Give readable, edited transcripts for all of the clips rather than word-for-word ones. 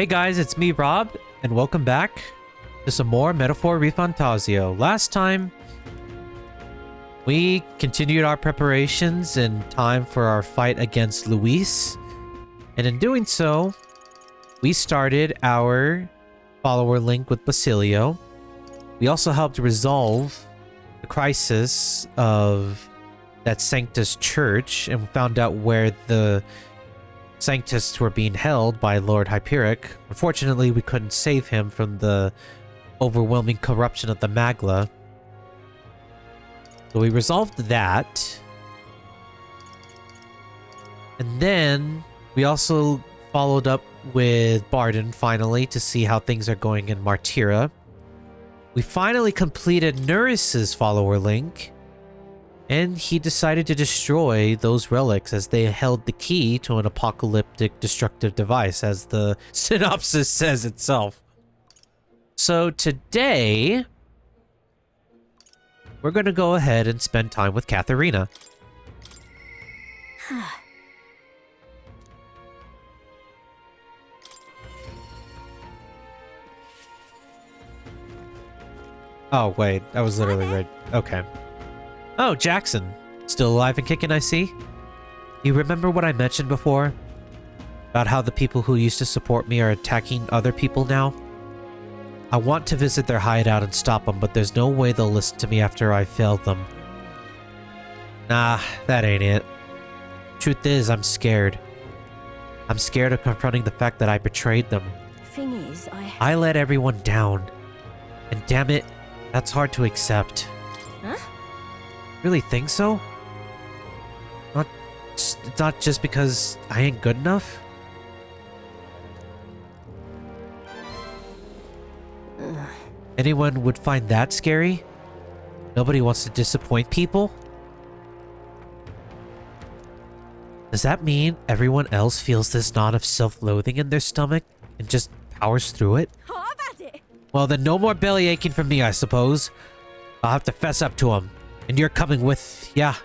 Hey guys, it's me, Rob, and welcome back to some more Metaphor ReFantazio. Last time, we continued our preparations in time for our fight against Luis, and in doing so, we started our follower link with Basilio. We also helped resolve the crisis of that Sanctus Church, and found out where the Sanctus were being held by Lord Hyperic. Unfortunately, we couldn't save him from the overwhelming corruption of the Magla. So we resolved that. And then we also followed up with Barden finally to see how things are going in Martyra. We finally completed Nuris's follower link, and he decided to destroy those relics as they held the key to an apocalyptic destructive device, as the synopsis says itself. So today, we're going to go ahead and spend time with Katharina. Oh, wait. That was literally right. Okay. Oh, Jackson. Still alive and kicking, I see. You remember what I mentioned before? About how the people who used to support me are attacking other people now? I want to visit their hideout and stop them, but there's no way they'll listen to me after I failed them. Nah, that ain't it. Truth is, I'm scared. I'm scared of confronting the fact that I betrayed them. Thing is, I let everyone down. And damn it, that's hard to accept. Huh? Really think so? Not just because I ain't good enough? Anyone would find that scary? Nobody wants to disappoint people? Does that mean everyone else feels this knot of self-loathing in their stomach and just powers through it? Oh, I've had it. Well, then no more belly aching from me, I suppose. I'll have to fess up to him. And you're coming with, yeah.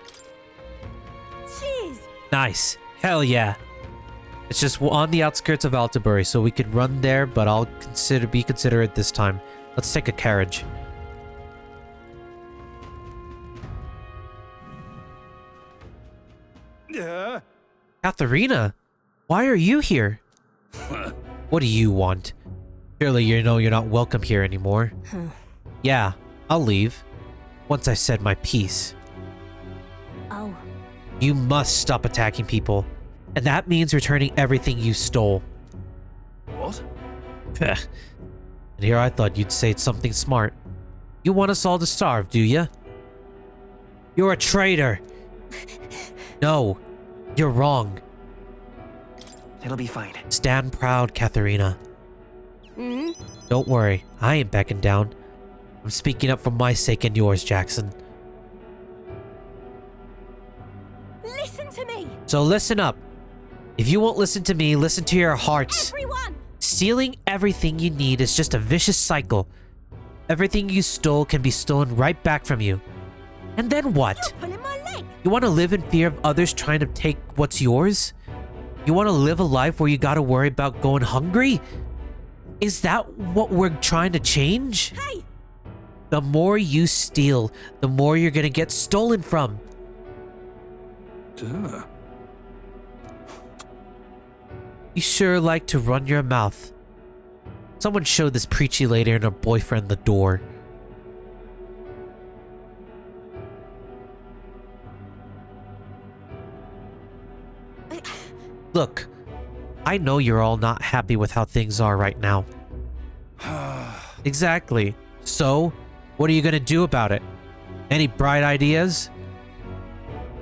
Cheers. Nice. Hell yeah. It's just on the outskirts of Altabury, so we could run there, but I'll be considerate this time. Let's take a carriage. Katharina, why are you here? What do you want? Surely you know you're not welcome here anymore. Yeah, I'll leave. Once I said my piece. Oh. You must stop attacking people. And that means returning everything you stole. What? And here I thought you'd say something smart. You want us all to starve, do you? You're a traitor! No, you're wrong. It'll be fine. Stand proud, Katharina. Hmm? Don't worry, I ain't backing down. I'm speaking up for my sake and yours, Jackson. Listen to me. So listen up. If you won't listen to me, listen to your hearts. Everyone. Stealing everything you need is just a vicious cycle. Everything you stole can be stolen right back from you. And then what? You're pulling my leg. You want to live in fear of others trying to take what's yours? You want to live a life where you gotta worry about going hungry? Is that what we're trying to change? Hey. The more you steal, the more you're gonna get stolen from. Duh. You sure like to run your mouth. Someone showed this preachy lady and her boyfriend the door. Look, I know you're all not happy with how things are right now. Exactly. So, what are you gonna do about it? Any bright ideas?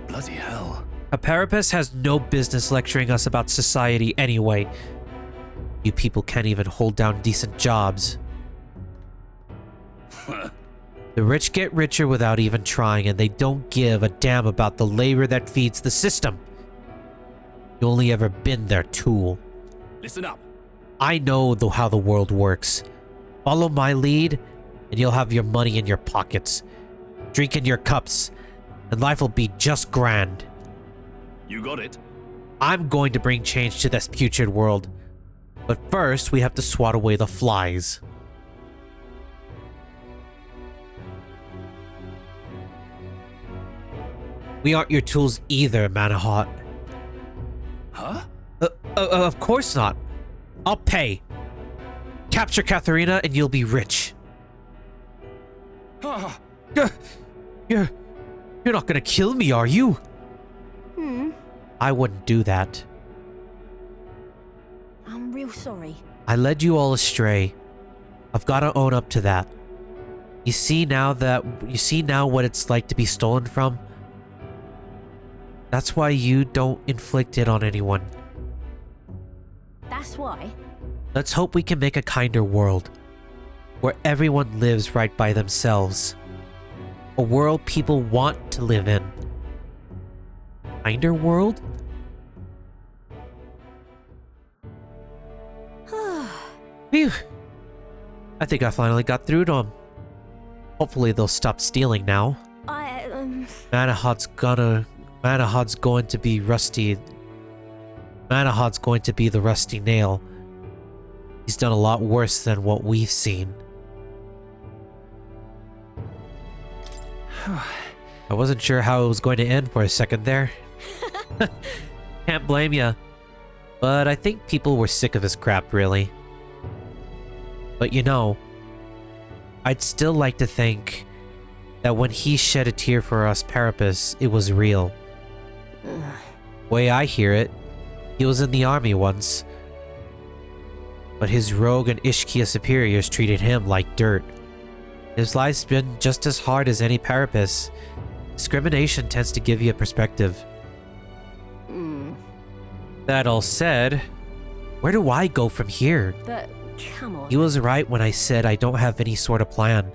Bloody hell. A Parapus has no business lecturing us about society anyway. You people can't even hold down decent jobs. The rich get richer without even trying, and they don't give a damn about the labor that feeds the system. You only ever been their tool. Listen up. I know how the world works. Follow my lead, and you'll have your money in your pockets. Drink in your cups, and life will be just grand. You got it. I'm going to bring change to this putrid world. But first, we have to swat away the flies. We aren't your tools either, Manahot. Huh? Of course not. I'll pay. Capture Katharina and you'll be rich. Ah, You're not gonna kill me, are you? Hmm. I wouldn't do that. I'm real sorry. I led you all astray. I've got to own up to that. You see now what it's like to be stolen from? That's why you don't inflict it on anyone. That's why. Let's hope we can make a kinder world, where everyone lives right by themselves. A world people want to live in. Kinder world? Phew. I think I finally got through to them. Hopefully they'll stop stealing now. Manahot's going to be rusty. Manahot's going to be the rusty nail. He's done a lot worse than what we've seen. I wasn't sure how it was going to end for a second there. Can't blame ya. But I think people were sick of his crap, really. But you know, I'd still like to think that when he shed a tear for us Parapus, it was real. Way I hear it, he was in the army once. But his rogue and Ishkia superiors treated him like dirt. His life's been just as hard as any Parapus. Discrimination tends to give you a perspective. That all said, where do I go from here? But come on. He was right when I said I don't have any sort of plan.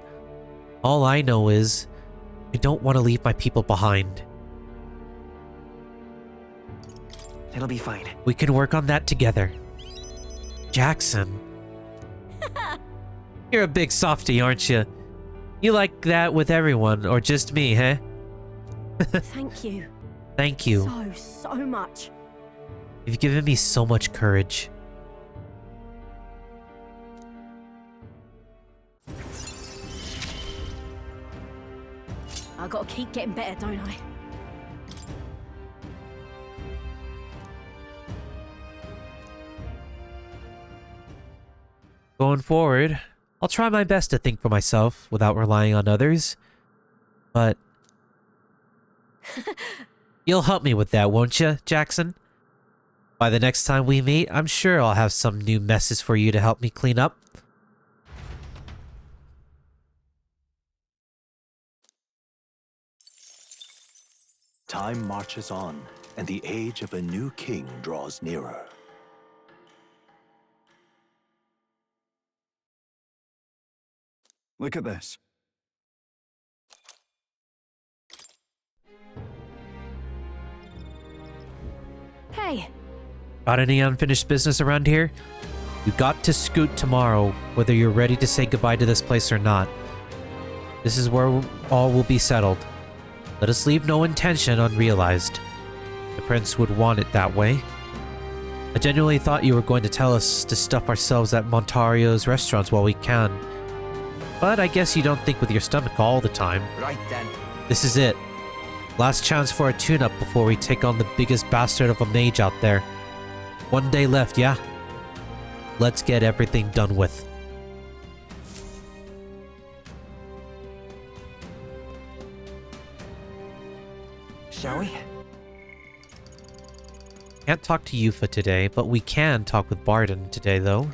All I know is, I don't want to leave my people behind. it'll be fine. We can work on that together. Jackson. You're a big softy, aren't you? You like that with everyone, or just me, huh? Thank you. Thank you. So much. You've given me so much courage. I gotta keep getting better, don't I? Going forward, I'll try my best to think for myself without relying on others. But you'll help me with that, won't you, Jackson? By the next time we meet, I'm sure I'll have some new messes for you to help me clean up. Time marches on, and the age of a new king draws nearer. Look at this. Hey, Got any unfinished business around here? You got to scoot tomorrow, whether you're ready to say goodbye to this place or not. This is where all will be settled. Let us leave no intention unrealized. The prince would want it that way. I genuinely thought you were going to tell us to stuff ourselves at Montario's restaurants while we can. But I guess you don't think with your stomach all the time. Right then. This is it. Last chance for a tune-up before we take on the biggest bastard of a mage out there. One day left, yeah? Let's get everything done with. Shall we? Can't talk to Yufa today, but we can talk with Barden today, though.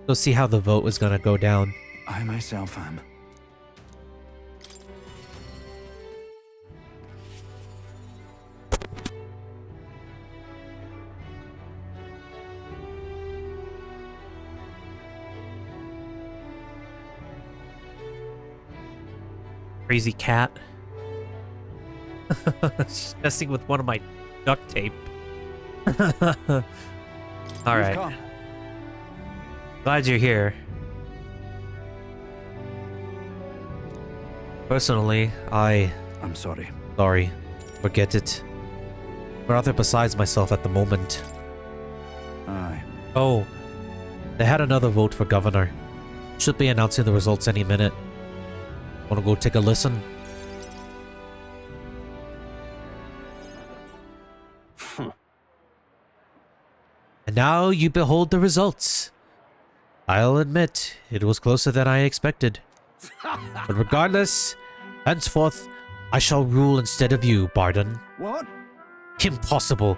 Go see how the vote was gonna go down. I myself am. Crazy cat. She's messing with one of my duct tape. Alright. We've come. Glad you're here. Personally, I'm sorry. sorry. Forget it. rather besides myself at the moment. Aye. Oh, they had another vote for governor. Should be announcing the results any minute. Wanna go take a listen? And now you behold the results. I'll admit, it was closer than I expected. But regardless, henceforth, I shall rule instead of you, Barden. What? Impossible.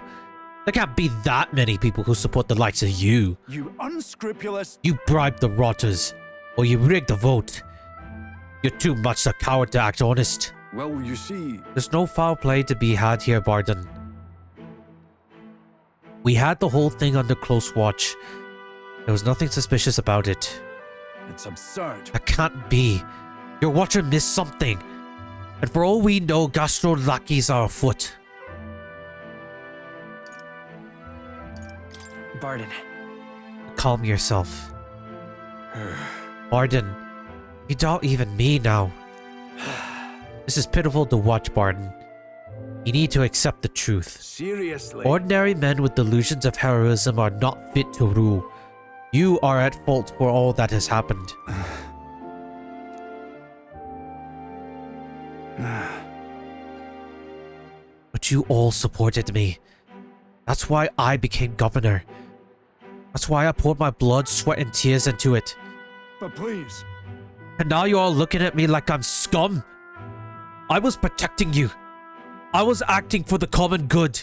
There can't be that many people who support the likes of you. You unscrupulous... You bribed the rotters, or you rigged the vote. You're too much a coward to act honest. Well, you see... There's no foul play to be had here, Barden. We had the whole thing under close watch. There was nothing suspicious about it. It's absurd. That can't be. Your watcher missed something. And for all we know, Gastro lackeys are afoot. Barden. Calm yourself. Barden, you doubt even me now. This is pitiful to watch, Barden. You need to accept the truth. Seriously? Ordinary men with delusions of heroism are not fit to rule. You are at fault for all that has happened. But you all supported me. That's why I became governor. That's why I poured my blood, sweat, and tears into it. But please. And now you're all looking at me like I'm scum. I was protecting you. I was acting for the common good.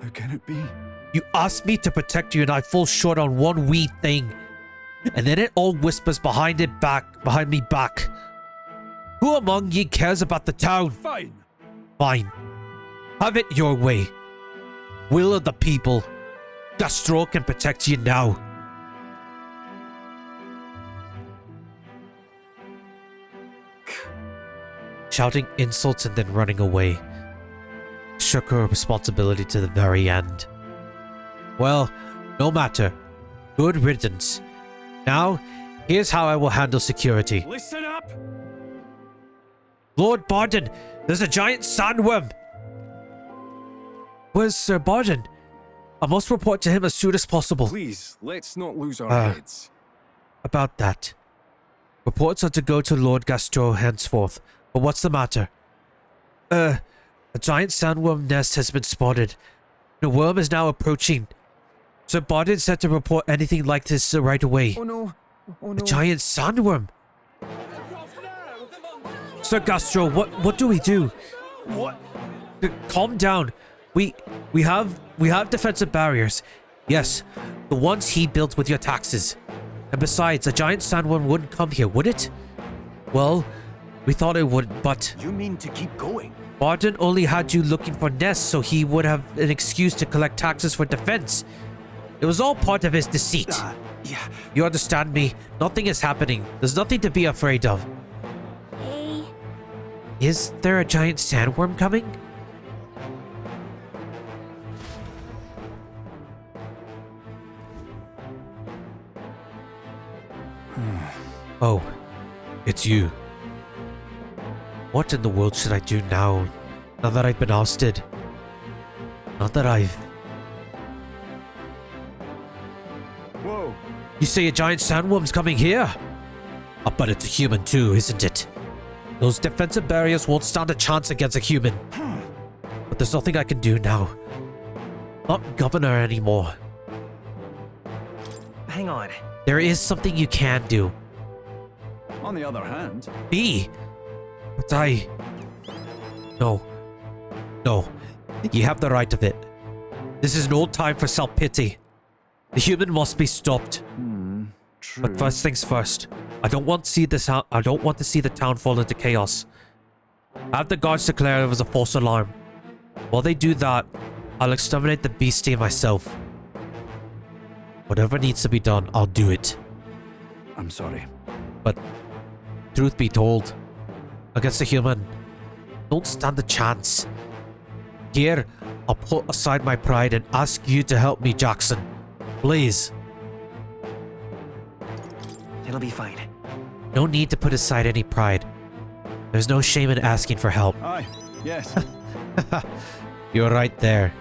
How can it be? You asked me to protect you and I fall short on one wee thing. And then it all whispers behind me back. Who among ye cares about the town? Fine. Fine. Have it your way. Will of the people. Gastro can protect you now. Shouting insults and then running away. Shook her responsibility to the very end. Well, no matter. Good riddance. Now, here's how I will handle security. Listen up! Lord Barden, there's a giant sandworm! Where's Sir Barden? I must report to him as soon as possible. Please, let's not lose our heads. About that. Reports are to go to Lord Gastro henceforth. But what's the matter? A giant sandworm nest has been spotted. The worm is now approaching. Sir Barden said to report anything like this right away. Oh no. Oh no. A giant sandworm. Sir Gastro, what do we do? What? Calm down. We have defensive barriers. Yes, the ones he built with your taxes. And besides, a giant sandworm wouldn't come here, would it? Well, we thought it would, but You mean to keep going? Barden only had you looking for nests so he would have an excuse to collect taxes for defense. It was all part of his deceit. Yeah. You understand me? Nothing is happening. There's nothing to be afraid of. Hey. Is there a giant sandworm coming? Oh, it's you. What in the world should I do now that I've been ousted? Not that I've... Whoa. You say a giant sandworm's coming here? Oh, but it's a human too, isn't it? Those defensive barriers won't stand a chance against a human. But there's nothing I can do now. Not governor anymore. Hang on. There is something you can do. On the other hand... Me? But I... No. No. You have the right of it. This is no time for self-pity. The human must be stopped. True. But first things first. I don't want to see the town fall into chaos. Have the guards declare it was a false alarm. While they do that, I'll exterminate the beastie myself. Whatever needs to be done, I'll do it. I'm sorry. But truth be told, against a human, don't stand a chance. Here, I'll put aside my pride and ask you to help me, Jackson. Please. It'll be fine. No need to put aside any pride. There's no shame in asking for help. Aye. Yes. You're right there.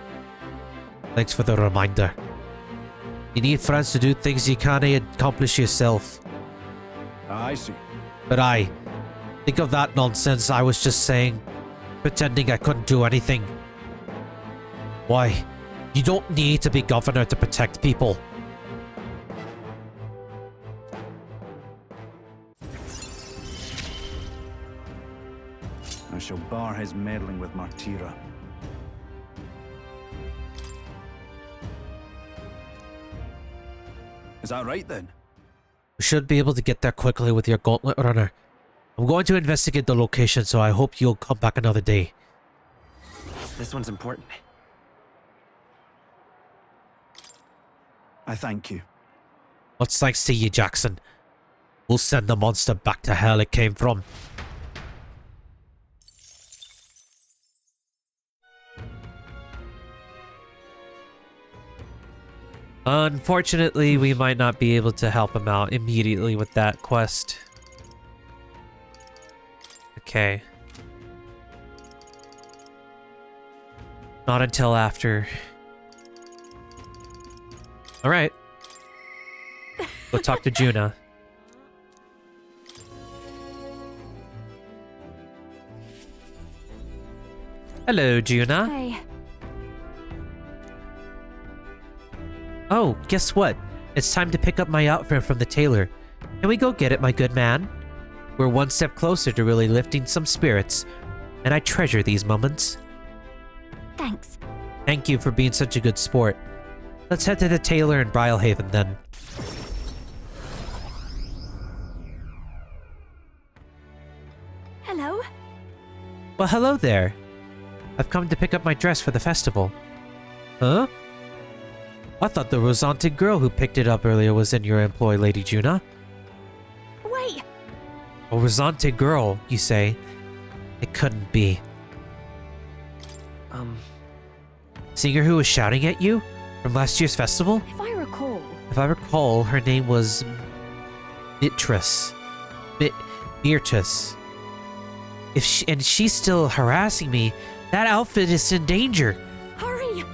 Thanks for the reminder. You need friends to do things you can't accomplish yourself. I see. But think of that nonsense I was just saying, pretending I couldn't do anything. Why? You don't need to be governor to protect people. I shall bar his meddling with Martira. Is that right then? We should be able to get there quickly with your gauntlet runner. I'm going to investigate the location, so I hope you'll come back another day. This one's important. I thank you. What's thanks to you, Jackson? We'll send the monster back to hell it came from. Unfortunately, we might not be able to help him out immediately with that quest. Okay. Not until after. Alright. Go talk to Juna. Hello, Juna. Hey. Oh, guess what? It's time to pick up my outfit from the tailor. Can we go get it, my good man? We're one step closer to really lifting some spirits, and I treasure these moments. Thanks. Thank you for being such a good sport. Let's head to the tailor in Brylehaven then. Hello. Well, hello there. I've come to pick up my dress for the festival. Huh? I thought the Rosante girl who picked it up earlier was in your employ, Lady Juna. Wait. A Rosante girl, you say? It couldn't be. Singer who was shouting at you? From last year's festival? If I recall, her name was... Beatrice. Beatrice. And she's still harassing me. That outfit is in danger. hurry.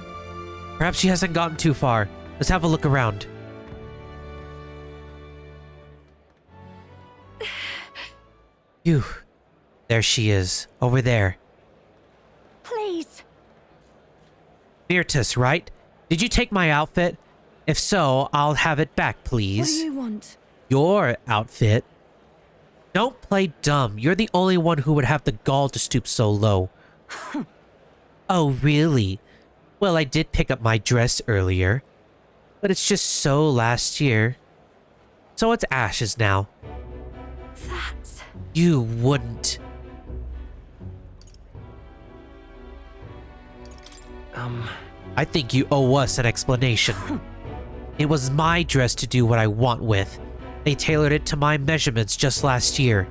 Perhaps she hasn't gotten too far. Let's have a look around. Phew. There she is. Over there. Please. Beatrice, right? Did you take my outfit? If so, I'll have it back, What do please. you want? Your outfit? Don't play dumb. You're the only one who would have the gall to stoop so low. Oh, really? Well, I did pick up my dress earlier. But it's just so last year. So it's ashes now. That's... You wouldn't. I think you owe us an explanation. It was my dress to do what I want with. They tailored it to my measurements just last year.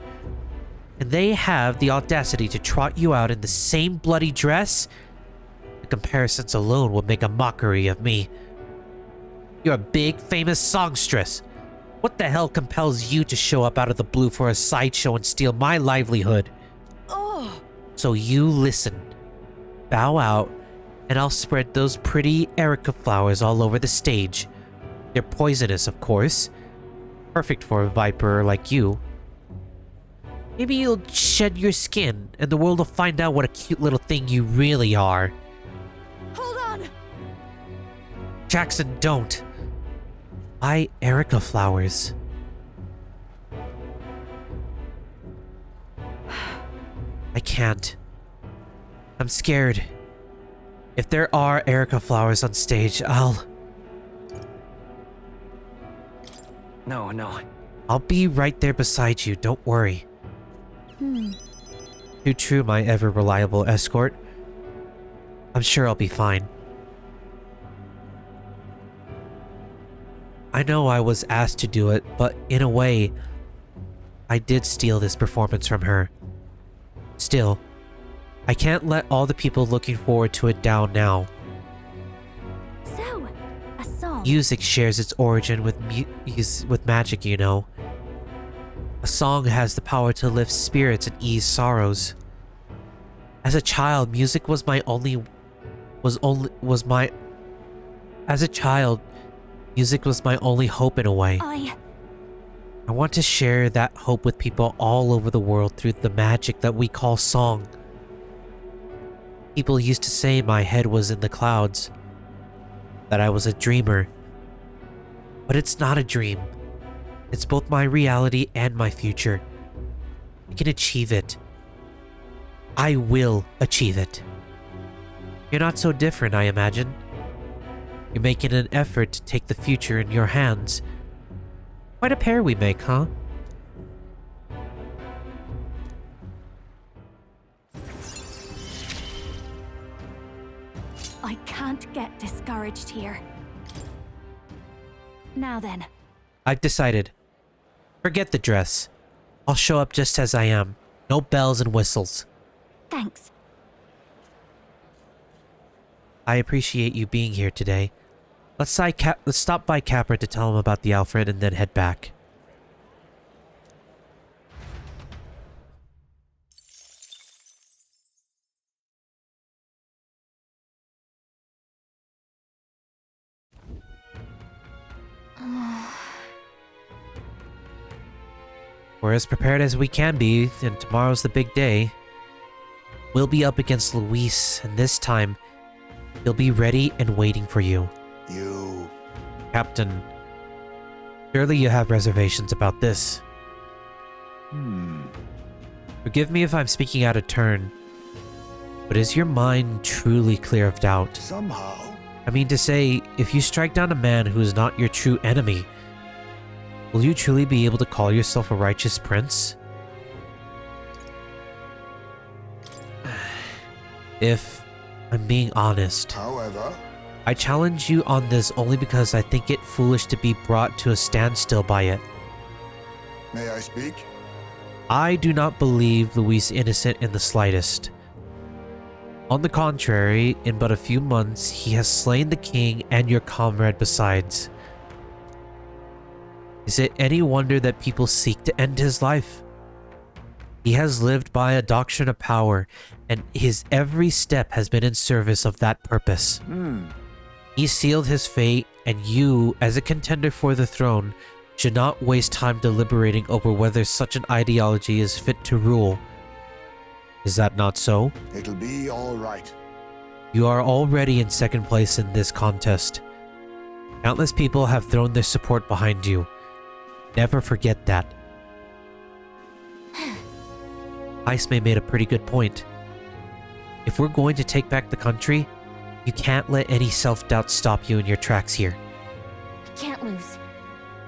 And they have the audacity to trot you out in the same bloody dress? The comparisons alone would make a mockery of me. You're a big, famous songstress. What the hell compels you to show up out of the blue for a sideshow and steal my livelihood? Oh. So you listen. Bow out, and I'll spread those pretty Erica flowers all over the stage. They're poisonous, of course. Perfect for a viper like you. Maybe you'll shed your skin, and the world will find out what a cute little thing you really are. Hold on. Jackson, don't. Buy Erica flowers. I can't. I'm scared. If there are Erica flowers on stage, I'll be right there beside you, don't worry. Too true, my ever-reliable escort. I'm sure I'll be fine. I know I was asked to do it, but in a way, I did steal this performance from her. Still, I can't let all the people looking forward to it down now. So, a song. Music shares its origin with magic, you know. A song has the power to lift spirits and ease sorrows. As a child, music was my only was my as a child, music was my only hope in a way. I want to share that hope with people all over the world through the magic that we call song. People used to say my head was in the clouds, that I was a dreamer. But it's not a dream. It's both my reality and my future. I can achieve it. I will achieve it. You're not so different, I imagine. You're making an effort to take the future in your hands. Quite a pair we make, huh? I can't get discouraged here. Now then. I've decided. Forget the dress. I'll show up just as I am. No bells and whistles. Thanks. I appreciate you being here today. Let's stop by Capra to tell him about the Alfred and then head back. We're as prepared as we can be, and tomorrow's the big day. We'll be up against Luis, and this time, he'll be ready and waiting for you. You... Captain, surely you have reservations about this. Forgive me if I'm speaking out of turn, but is your mind truly clear of doubt? Somehow... I mean to say, if you strike down a man who is not your true enemy, will you truly be able to call yourself a righteous prince? If I'm being honest, However... I challenge you on this only because I think it foolish to be brought to a standstill by it. May I speak? I do not believe Luis innocent in the slightest. On the contrary, in but a few months, he has slain the king and your comrade besides. Is it any wonder that people seek to end his life? He has lived by a doctrine of power, and his every step has been in service of that purpose. He sealed his fate, and you, as a contender for the throne, should not waste time deliberating over whether such an ideology is fit to rule. Is that not so? It'll be all right. You are already in second place in this contest. Countless people have thrown their support behind you. Never forget that. Ismay made a pretty good point. If we're going to take back the country, you can't let any self-doubt stop you in your tracks here. I can't lose.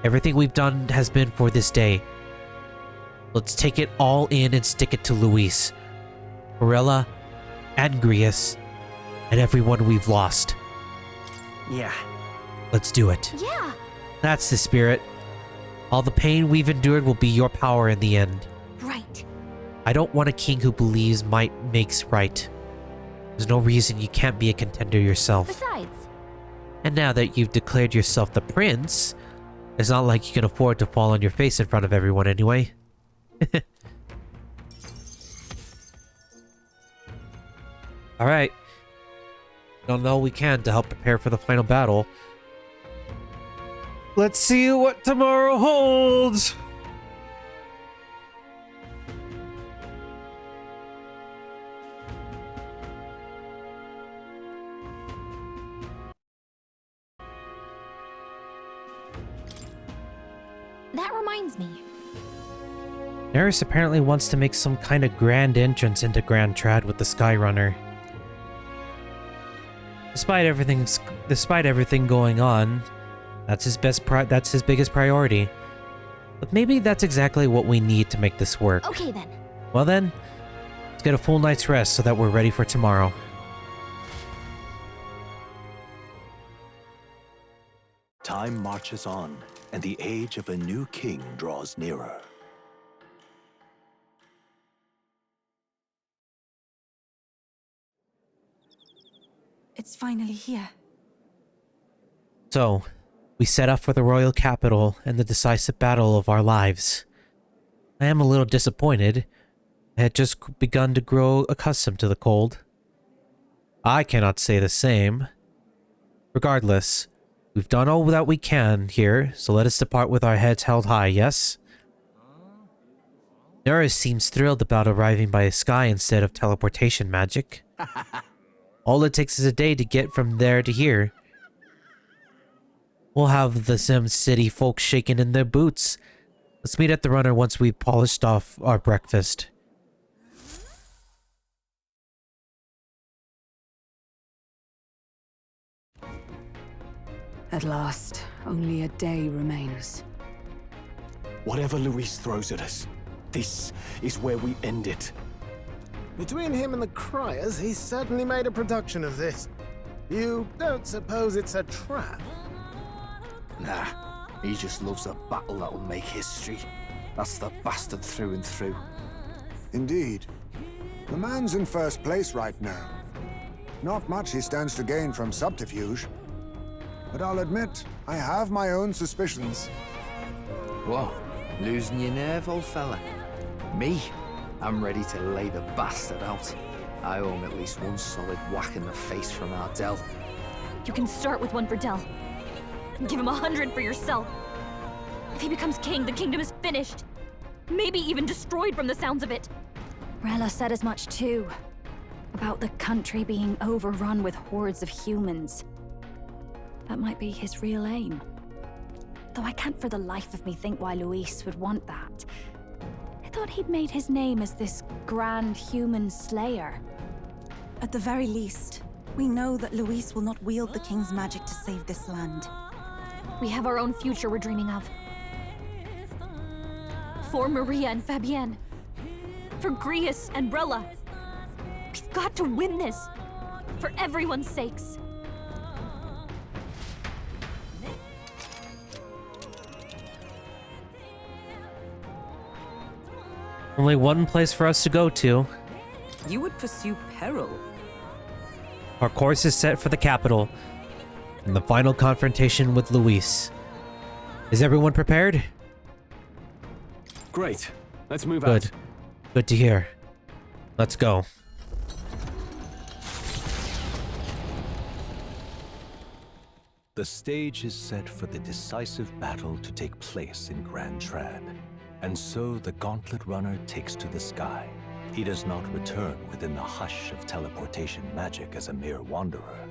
Everything we've done has been for this day. Let's take it all in and stick it to Luis, Corella, and Grius, and everyone we've lost. Yeah. Let's do it. Yeah. That's the spirit. All the pain we've endured will be your power in the end. Right. I don't want a king who believes might makes right. There's no reason you can't be a contender yourself. Besides. And now that you've declared yourself the prince, it's not like you can afford to fall on your face in front of everyone anyway. Alright. Done all we can to help prepare for the final battle. Let's see what tomorrow holds! That reminds me. Neris apparently wants to make some kind of grand entrance into Grand Trad with the Skyrunner. Despite everything going on, that's his biggest priority. But maybe that's exactly what we need to make this work. Okay then. Well then, let's get a full night's rest so that we're ready for tomorrow. Time marches on, and the age of a new king draws nearer. It's finally here. So, we set off for the royal capital and the decisive battle of our lives. I am a little disappointed. I had just begun to grow accustomed to the cold. I cannot say the same. Regardless, we've done all that we can here, so let us depart with our heads held high, yes? Neris seems thrilled about arriving by sky instead of teleportation magic. All it takes is a day to get from there to here. We'll have the Sim City folks shaking in their boots. Let's meet at the runner once we've polished off our breakfast. At last, only a day remains. Whatever Luis throws at us, this is where we end it. Between him and the Criers, he's certainly made a production of this. You don't suppose it's a trap? Nah, he just loves a battle that'll make history. That's the bastard through and through. Indeed. The man's in first place right now. Not much he stands to gain from subterfuge. But I'll admit, I have my own suspicions. What? Losing your nerve, old fella? Me? I'm ready to lay the bastard out. I owe him at least one solid whack in the face from Ardell. You can start with one for Del. Give him 100 for yourself. If he becomes king, the kingdom is finished. Maybe even destroyed from the sounds of it. Rella said as much too. About the country being overrun with hordes of humans. That might be his real aim. Though I can't for the life of me think why Luis would want that. I thought he'd made his name as this grand human slayer. At the very least, we know that Luis will not wield the king's magic to save this land. We have our own future we're dreaming of. For Maria and Fabienne. For Grius and Rella. We've got to win this. For everyone's sakes. Only one place for us to go to. You would pursue peril. Our course is set for the capital and the final confrontation with Luis. Is everyone prepared? Great. Let's move Good. out. Good to hear. Let's go. The stage is set for the decisive battle to take place in Grand Trad. And so the Gauntlet Runner takes to the sky. He does not return within the hush of teleportation magic as a mere wanderer,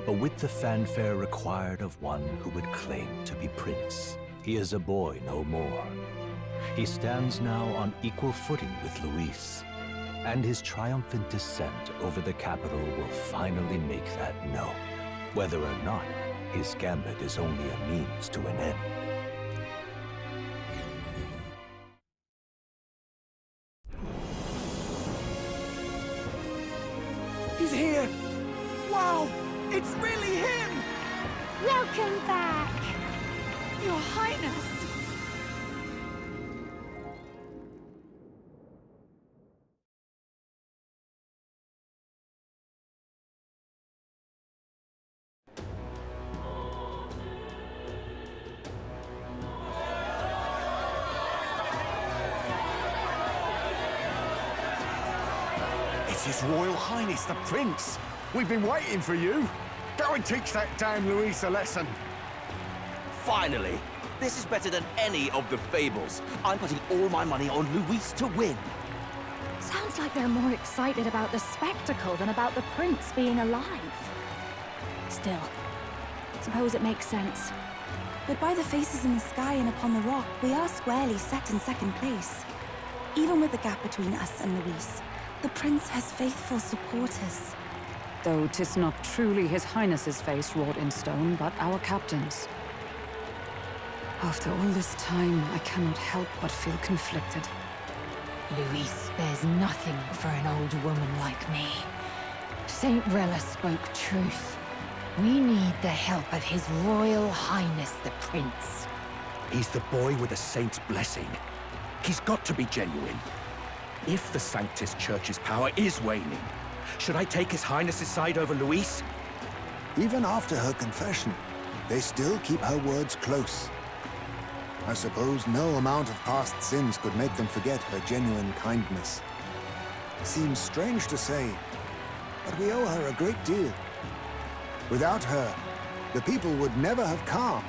but with the fanfare required of one who would claim to be prince. He is a boy no more. He stands now on equal footing with Luis, and his triumphant descent over the capital will finally make that known, whether or not his gambit is only a means to an end. He's here! Wow! It's really him! Welcome back! Your Highness! It's His Royal Highness the Prince! We've been waiting for you! Go and teach that damn Luis a lesson! Finally! This is better than any of the fables. I'm putting all my money on Luis to win. Sounds like they're more excited about the spectacle than about the prince being alive. Still, suppose it makes sense. But by the faces in the sky and upon the rock, we are squarely set in second place. Even with the gap between us and Luis, the prince has faithful supporters. Though 'tis not truly His Highness's face wrought in stone, but our captain's. After all this time, I cannot help but feel conflicted. Luis spares nothing for an old woman like me. Saint Rella spoke truth. We need the help of His Royal Highness the Prince. He's the boy with the saint's blessing. He's got to be genuine. If the Sanctus Church's power is waning, should I take His Highness's side over Luis? Even after her confession, they still keep her words close. I suppose no amount of past sins could make them forget her genuine kindness. Seems strange to say, but we owe her a great deal. Without her, the people would never have calmed,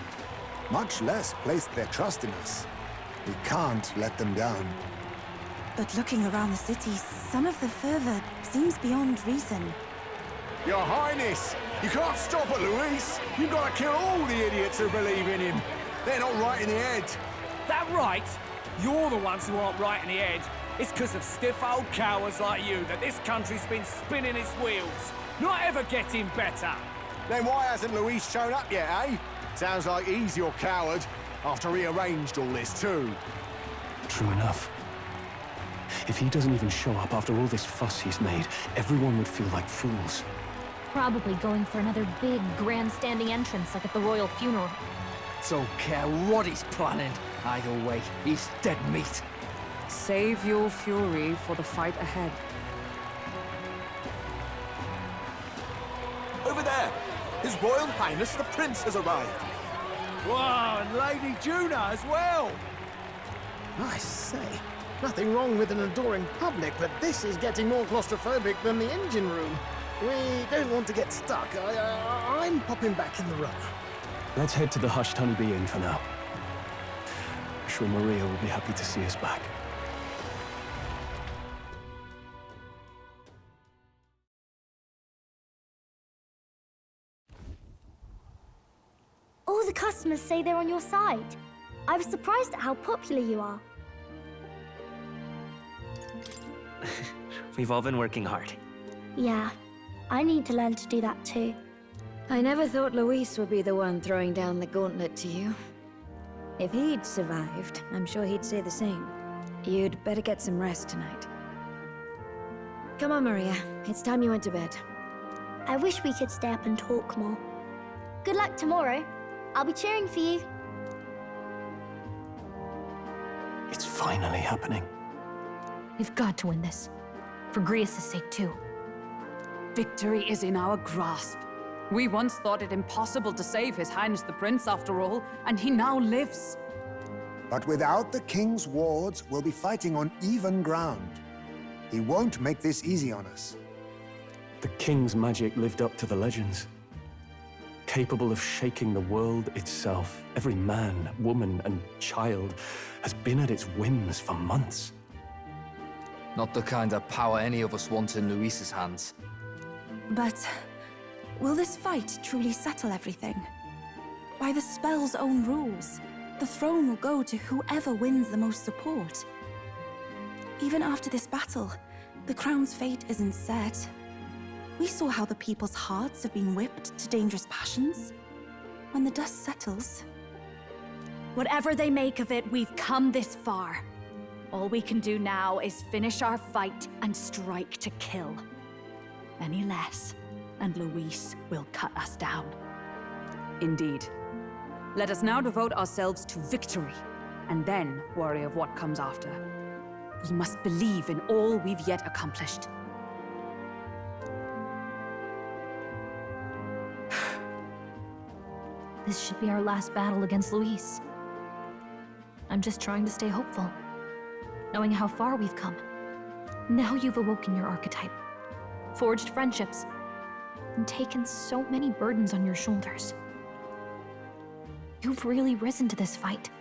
much less placed their trust in us. We can't let them down. But looking around the city, some of the fervor seems beyond reason. Your Highness, you can't stop at Luis. You've got to kill all the idiots who believe in him. They're not right in the head. That right? You're the ones who aren't right in the head. It's because of stiff old cowards like you that this country's been spinning its wheels. Not ever getting better. Then why hasn't Luis shown up yet, eh? Sounds like he's your coward, after he arranged all this too. True enough. If he doesn't even show up after all this fuss he's made, everyone would feel like fools. Probably going for another big, grandstanding entrance like at the royal funeral. Don't care what he's planning. Either way, he's dead meat. Save your fury for the fight ahead. Over there! His Royal Highness the Prince has arrived. Wow, and Lady Juna as well! I say, nothing wrong with an adoring public, but this is getting more claustrophobic than the engine room. We don't want to get stuck. I'm popping back in the runner. Let's head to the Hushed Honeybee Inn for now. I'm sure Maria will be happy to see us back. All the customers say they're on your side. I was surprised at how popular you are. We've all been working hard. Yeah, I need to learn to do that too. I never thought Luis would be the one throwing down the gauntlet to you. If he'd survived, I'm sure he'd say the same. You'd better get some rest tonight. Come on, Maria. It's time you went to bed. I wish we could stay up and talk more. Good luck tomorrow. I'll be cheering for you. It's finally happening. We've got to win this. For Grius' sake, too. Victory is in our grasp. We once thought it impossible to save His Highness the Prince, after all, and he now lives. But without the king's wards, we'll be fighting on even ground. He won't make this easy on us. The king's magic lived up to the legends. Capable of shaking the world itself. Every man, woman, and child has been at its whims for months. Not the kind of power any of us want in Luis's hands. But will this fight truly settle everything? By the spell's own rules, the throne will go to whoever wins the most support. Even after this battle, the crown's fate isn't set. We saw how the people's hearts have been whipped to dangerous passions. When the dust settles... Whatever they make of it, we've come this far. All we can do now is finish our fight and strike to kill. Any less, and Luis will cut us down. Indeed. Let us now devote ourselves to victory, and then worry of what comes after. We must believe in all we've yet accomplished. This should be our last battle against Luis. I'm just trying to stay hopeful, knowing how far we've come. Now you've awoken your archetype, forged friendships, and taken so many burdens on your shoulders. You've really risen to this fight.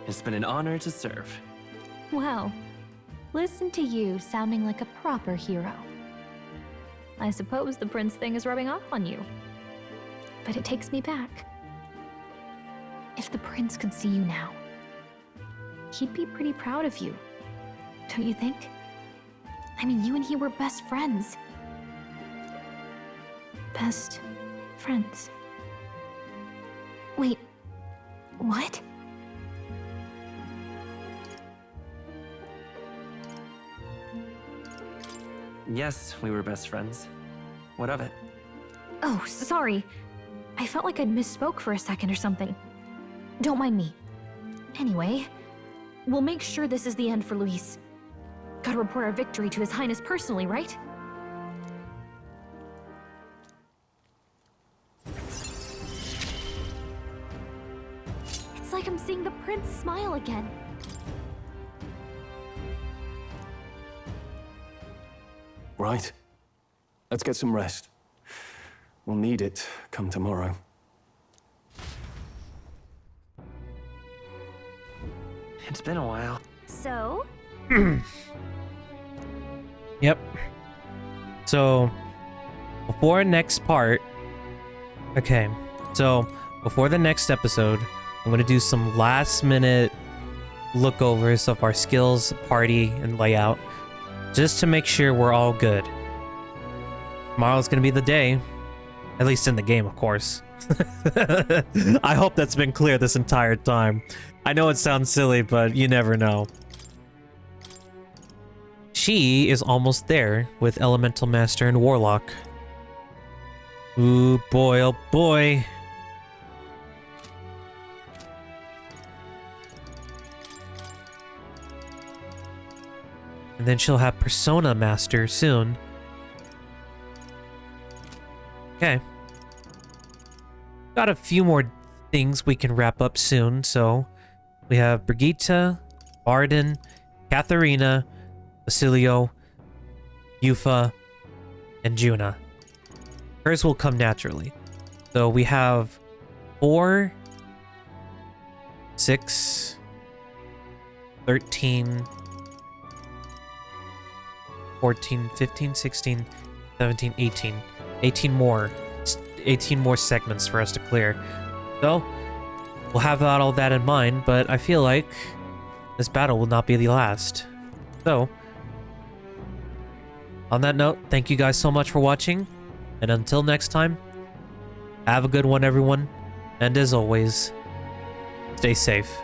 It's been an honor to serve. Wow. Listen to you sounding like a proper hero. I suppose the prince thing is rubbing off on you. But it takes me back. If the prince could see you now, he'd be pretty proud of you. Don't you think? I mean, you and he were best friends. Best friends. Wait, what? Yes, we were best friends. What of it? Oh, sorry. I felt like I'd misspoke for a second or something. Don't mind me. Anyway, we'll make sure this is the end for Luis. Gotta report our victory to His Highness personally, right? It's like I'm seeing the prince smile again. right? Let's get some rest. We'll need it come tomorrow. It's been a while. So? Yep. So, before next part... Okay, so before the next episode, I'm going to do some last-minute lookovers of our skills, party, and layout, just to make sure we're all good. Tomorrow's going to be the day, at least in the game, of course. I hope that's been clear this entire time. I know it sounds silly, but you never know. She is almost there with Elemental Master and Warlock. Ooh, boy, oh boy. And then she'll have Persona Master soon. Okay. Got a few more things we can wrap up soon, so... We have Brigitte, Arden, Katharina, Basilio, Yufa, and Juna. Hers will come naturally. So we have 4, 6, 13, 14, 15, 16, 17, 18. 18 more segments for us to clear. So, we'll have all that in mind, but I feel like this battle will not be the last. So, on that note, thank you guys so much for watching, and until next time, have a good one, everyone, and as always, stay safe.